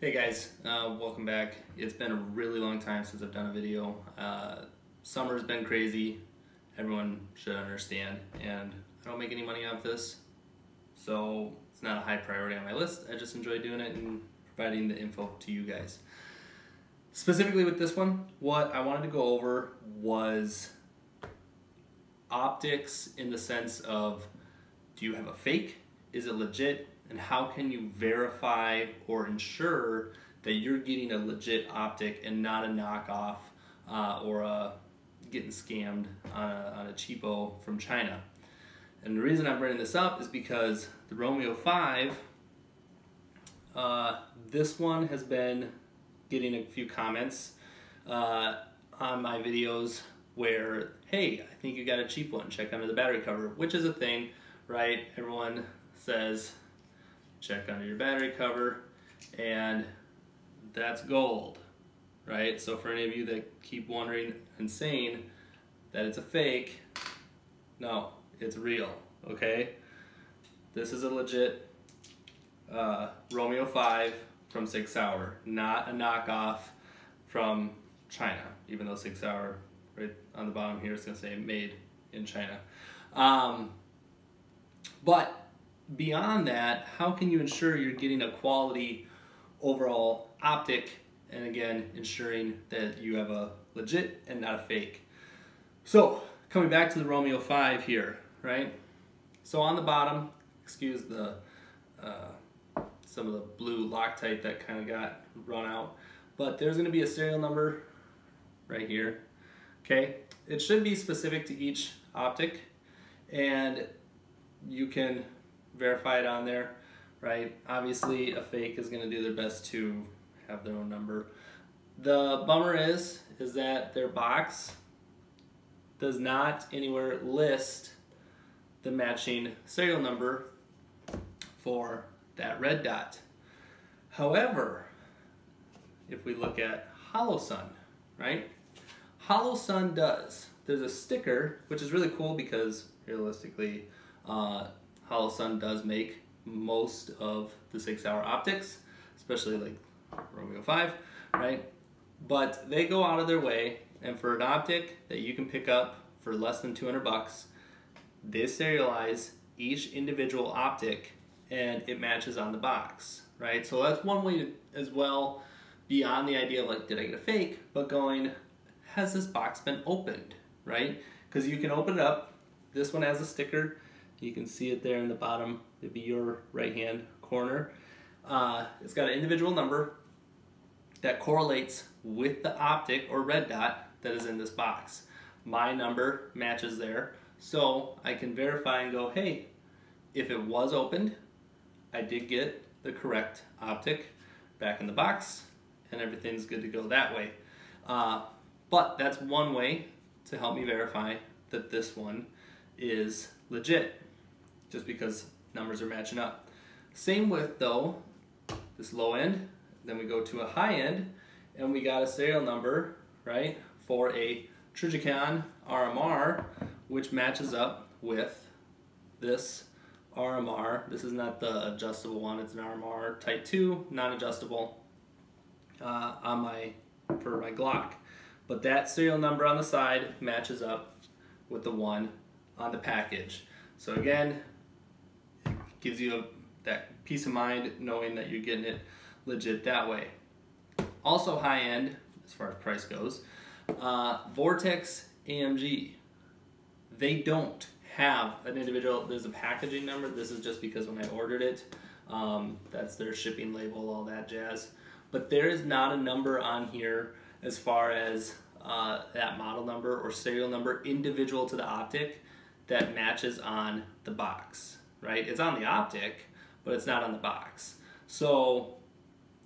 Hey guys, welcome back. It's been a really long time since I've done a video. Summer's been crazy, everyone should understand, and I don't make any money off this, so it's not a high priority on my list. I just enjoy doing it and providing the info to you guys. Specifically with this one, what I wanted to go over was optics in the sense of, do you have a fake? Is it legit? And how can you verify or ensure that you're getting a legit optic and not a knockoff or getting scammed on a cheapo from China? And the reason I'm bringing this up is because the Romeo 5, this one has been getting a few comments on my videos where, hey, I think you got a cheap one, check under the battery cover, which is a thing, right? Everyone says, check under your battery cover, and that's gold, right? So for any of you that keep wondering and saying that it's a fake, no, it's real, okay? This is a legit Romeo 5 from Sig Sauer, not a knockoff from China, even though Sig Sauer, right on the bottom here, is gonna say made in China. But beyond that, how can you ensure you're getting a quality overall optic, and again, ensuring that you have a legit and not a fake? So, coming back to the Romeo 5 here, right? So on the bottom, excuse the some of the blue Loctite that kind of got run out, but there's gonna be a serial number right here, okay? It should be specific to each optic, and you can verify it on there, right? Obviously a fake is going to do their best to have their own number. The bummer is that their box does not anywhere list the matching serial number for that red dot. However, if we look at Holosun, right? Holosun does. There's a sticker, which is really cool because realistically, Holosun does make most of the Sig Sauer optics, especially like Romeo 5, right? But they go out of their way, and for an optic that you can pick up for less than 200 bucks, they serialize each individual optic and it matches on the box, right? So that's one way to, as well, beyond the idea of like, did I get a fake, but going, has this box been opened, right? Because you can open it up. This one has a sticker. You can see it there in the bottom. It'd be your right-hand corner. It's got an individual number that correlates with the optic or red dot that is in this box. My number matches there, so I can verify and go, hey, if it was opened, I did get the correct optic back in the box, and everything's good to go that way. But that's one way to help me verify that this one is legit, just because numbers are matching up. Same with, though, this low end, then we go to a high end, and we got a serial number, right, for a Trijicon RMR, which matches up with this RMR. This is not the adjustable one, it's an RMR Type 2, non-adjustable for my Glock. But that serial number on the side matches up with the one on the package. So again, it gives you that peace of mind knowing that you're getting it legit that way. Also high end, as far as price goes, Vortex AMG. They don't have an individual, there's a packaging number. This is just because when I ordered it, that's their shipping label, all that jazz. But there is not a number on here as far as that model number or serial number individual to the optic that matches on the box, right? It's on the optic, but it's not on the box. So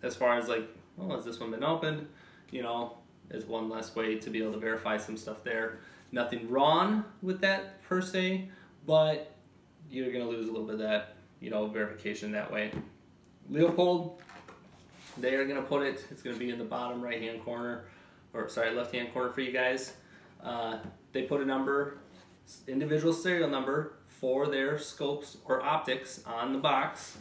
as far as like, oh, has this one been opened? You know, is one less way to be able to verify some stuff there. Nothing wrong with that per se, but you're gonna lose a little bit of that, you know, verification that way. Leupold, they are gonna put it, it's gonna be in the bottom right-hand corner, or sorry, left-hand corner for you guys. They put a number, individual serial number for their scopes or optics on the box,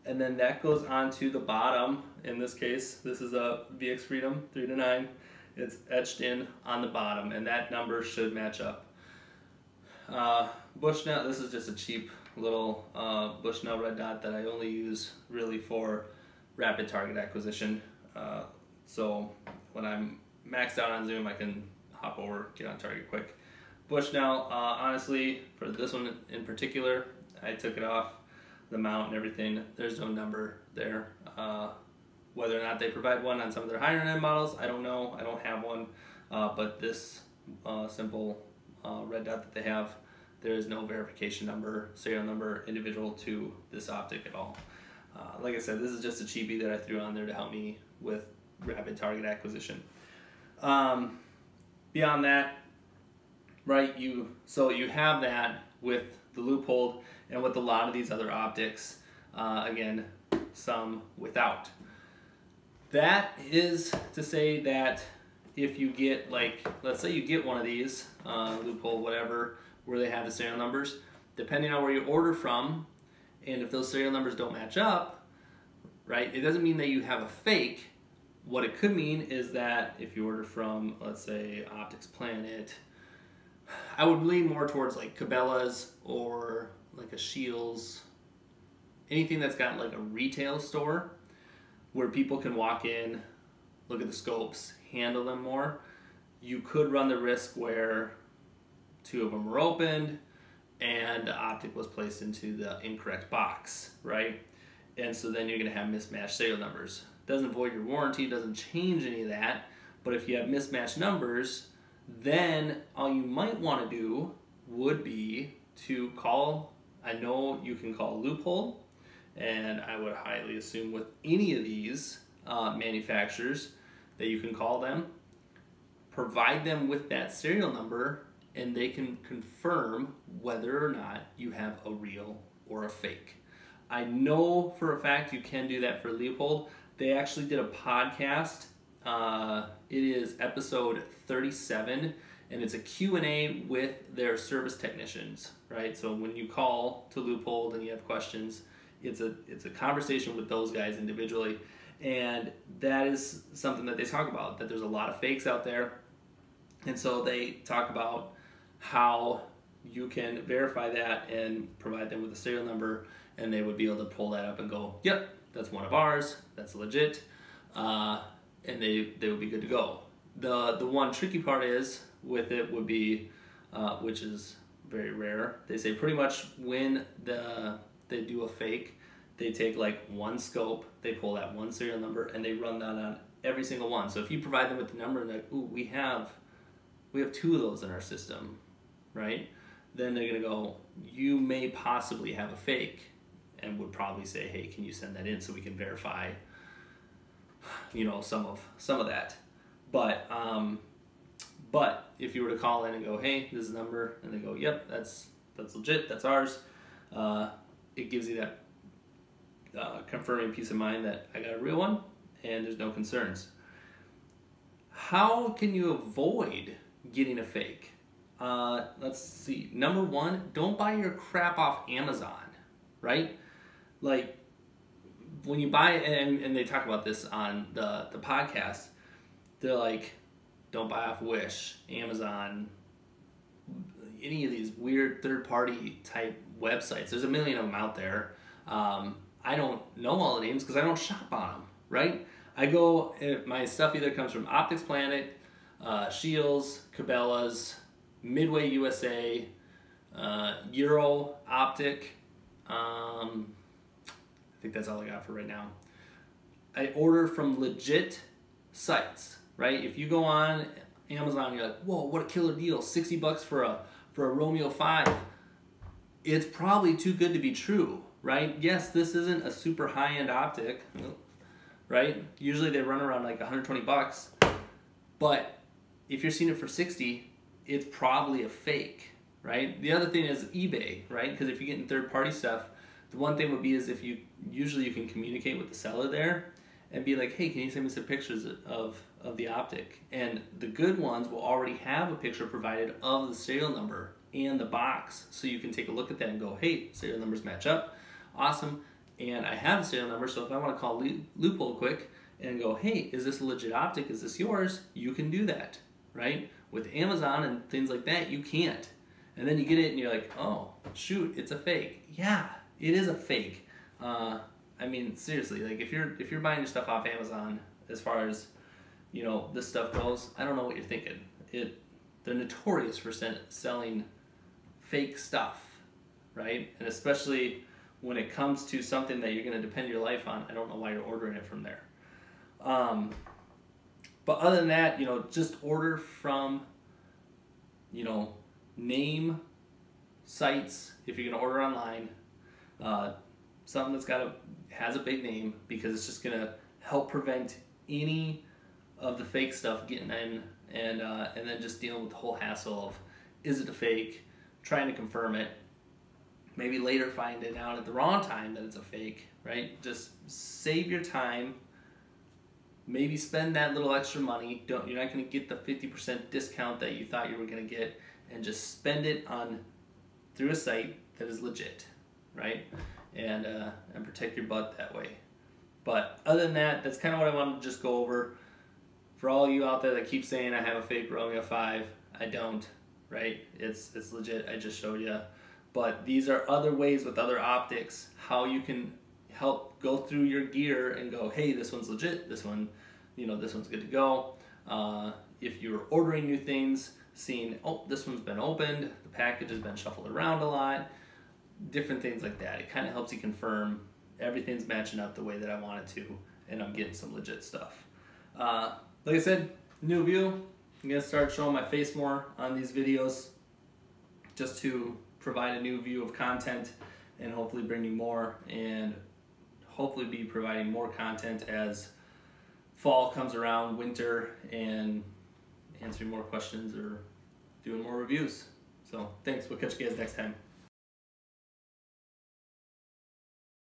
and then that goes onto the bottom. In this case, this is a VX Freedom 3-9. It's etched in on the bottom, and that number should match up. Bushnell, this is just a cheap little Bushnell red dot that I only use really for rapid target acquisition. So when I'm maxed out on zoom, I can hop over, get on target quick. Bushnell, honestly, for this one in particular, I took it off the mount and everything. There's no number there. Whether or not they provide one on some of their higher end models, I don't know. I don't have one. But this simple red dot that they have, there is no verification number, serial number, individual to this optic at all. Like I said, this is just a cheapie that I threw on there to help me with rapid target acquisition. Beyond that, right, so you have that with the Leupold and with a lot of these other optics, again, some without. That is to say that if you get, like, let's say you get one of these, Leupold, whatever, where they have the serial numbers, depending on where you order from, and if those serial numbers don't match up, right, it doesn't mean that you have a fake. What it could mean is that if you order from, let's say, Optics Planet, I would lean more towards like Cabela's or like a Scheels, anything that's got like a retail store where people can walk in, look at the scopes, handle them more. You could run the risk where two of them were opened and the optic was placed into the incorrect box, right? And so then you're gonna have mismatched serial numbers. Doesn't void your warranty, doesn't change any of that, but if you have mismatched numbers, then all you might want to do would be to call, I know you can call Leupold, and I would highly assume with any of these manufacturers that you can call them, provide them with that serial number, and they can confirm whether or not you have a real or a fake. I know for a fact you can do that for Leupold. They actually did a podcast. It is episode 37, and it's a Q&A with their service technicians, right? So when you call to Leupold and you have questions, it's a conversation with those guys individually, and that is something that they talk about, that there's a lot of fakes out there, and so they talk about how you can verify that and provide them with a serial number, and they would be able to pull that up and go, yep, that's one of ours, that's legit, and they would be good to go. The one tricky part is with it would be, which is very rare, they say pretty much when they do a fake, they take like one scope, they pull that one serial number, and they run that on every single one. So if you provide them with the number and like, ooh, we have two of those in our system, right? Then they're gonna go, you may possibly have a fake, and would probably say, hey, can you send that in so we can verify, you know, some of that. But if you were to call in and go, hey, this is the number, and they go, yep, that's legit, that's ours, it gives you that confirming peace of mind that I got a real one and there's no concerns. How can you avoid getting a fake? Let's see. Number one, don't buy your crap off Amazon, right? Like when you buy it, and they talk about this on the podcast, they're like, don't buy off Wish, Amazon, any of these weird third-party type websites. There's a million of them out there. I don't know all the names because I don't shop on them, right? I go, my stuff either comes from Optics Planet, Scheels, Cabela's, Midway USA, Euro Optic. I think that's all I got for right now. I order from legit sites, right? If you go on Amazon, you're like, whoa, what a killer deal, $60 for a Romeo 5. It's probably too good to be true, right? Yes, this isn't a super high-end optic, right? Usually they run around like 120 bucks, but if you're seeing it for 60, it's probably a fake, right? The other thing is eBay, right? Because if you're getting third-party stuff, the one thing would be is if you can communicate with the seller there and be like, hey, can you send me some pictures of the optic? And the good ones will already have a picture provided of the serial number and the box, so you can take a look at that and go, hey, serial numbers match up, awesome. and I have a serial number, so if I want to call Leupold quick and go, hey, is this a legit optic? Is this yours? You can do that, right? With Amazon and things like that, you can't. And then you get it and you're like, oh, shoot, it's a fake. Yeah, it is a fake. I mean, seriously, like if you're buying your stuff off Amazon, as far as, you know, this stuff goes, I don't know what you're thinking. They're notorious for selling fake stuff, right? And especially when it comes to something that you're going to depend your life on, I don't know why you're ordering it from there. But other than that, you know, just order from, you know, name sites if you're going to order online. Something that's has a big name, because it's just going to help prevent any of the fake stuff getting in, and then just dealing with the whole hassle of, is it a fake, trying to confirm it, maybe later find it out at the wrong time that it's a fake, right? Just save your time, maybe spend that little extra money. You're not going to get the 50% discount that you thought you were going to get, and just spend it through a site that is legit, right? And protect your butt that way. But other than that, that's kind of what I wanted to just go over. For all you out there that keep saying I have a fake Romeo 5, I don't, right? It's legit, I just showed you. But these are other ways with other optics, how you can help go through your gear and go, hey, this one's legit, this one, you know, this one's good to go. If you're ordering new things, seeing, oh, this one's been opened, the package has been shuffled around a lot, different things like that. It kind of helps you confirm everything's matching up the way that I want it to, and I'm getting some legit stuff. Like I said, new view. I'm going to start showing my face more on these videos, just to provide a new view of content and hopefully bring you more, and hopefully be providing more content as fall comes around, winter, and answering more questions or doing more reviews. So thanks, we'll catch you guys next time.